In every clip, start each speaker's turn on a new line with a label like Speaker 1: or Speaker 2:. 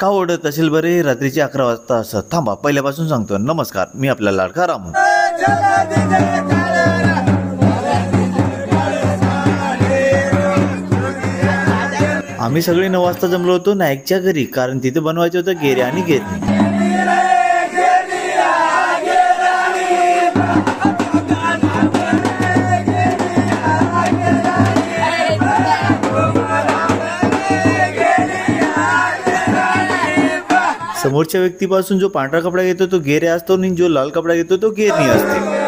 Speaker 1: का ओढत असेल बरे रात्रीचे 11 वाजता असं? थांबा, पहिल्यापासून सांगतो. नमस्कार, मी आपला लाडका रामू. आम्ही सगळे 9 वाजता जमलो होतो नायकच्या घरी, कारण तिथे बनवायचं होतं गेरे आणि गिरणी. समोरच्या व्यक्तीपासून जो पांढरा कपडा घेतो तो गेरे असतो आणि जो लाल कपडा घेतो तो गिरणी असते.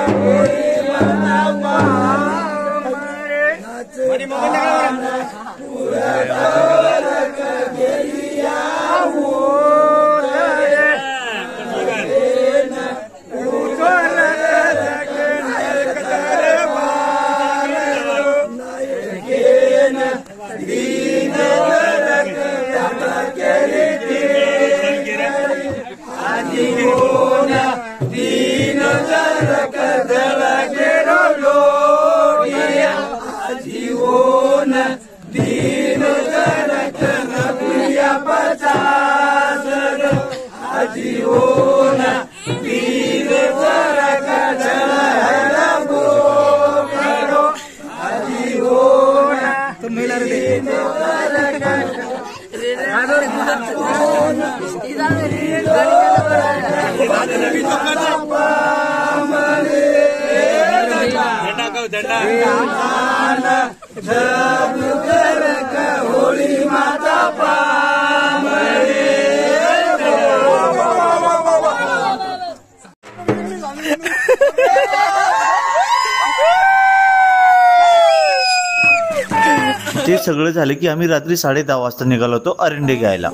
Speaker 1: ते सगळं झालं की आम्ही रात्री 10:30 वाजता निघालो होतो अरिंडे घ्यायला.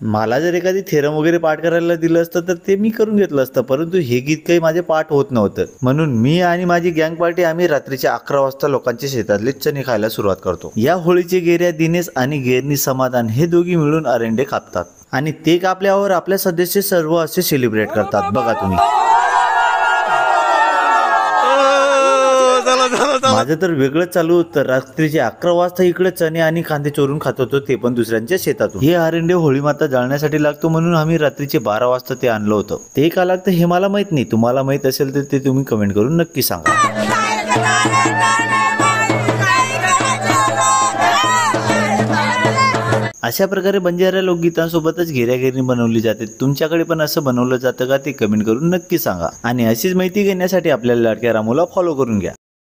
Speaker 1: मला जर एखादी थेरम वगैरे पाठ करायला दिलं असतं तर ते मी करून घेतलं असतं, परंतु हे गीत काही माझे पाठ होत नव्हतं. म्हणून मी आणि माझी गँग पार्टी आम्ही रात्रीच्या 11 वाजता लोकांच्या शेतातले चणे खायला सुरुवात करतो. या होळीचे गेऱ्या दिनेश आणि गेरनी समाधान हे दोघी मिळून अरिंडे कापतात आणि ते कापल्यावर आपल्या सदस्य सर्व असे सेलिब्रेट करतात. बघा तुम्ही. माझं तर वेगळंच चालू होतं. रात्रीचे 11 वाजता इकडे चणे आणि कांदे चोरून खात होतो, ते पण दुसऱ्यांच्या शेतातून. हे अरिंडे होळी माता जाळण्यासाठी लागतो म्हणून आम्ही रात्रीचे 12 वाजता ते आणलं होतं. ते का लागतं हे मला माहित नाही. तुम्हाला माहित असेल तर ते तुम्ही कमेंट करून नक्की सांगा. अशा प्रकारे बंजारा लोकगीतांसोबतच घेऱ्याघेरणी बनवली जाते. तुमच्याकडे पण असं बनवलं जातं का ते कमेंट करून नक्की सांगा. आणि अशीच माहिती घेण्यासाठी आपल्याला लाडक्या रामूला फॉलो करून घ्या.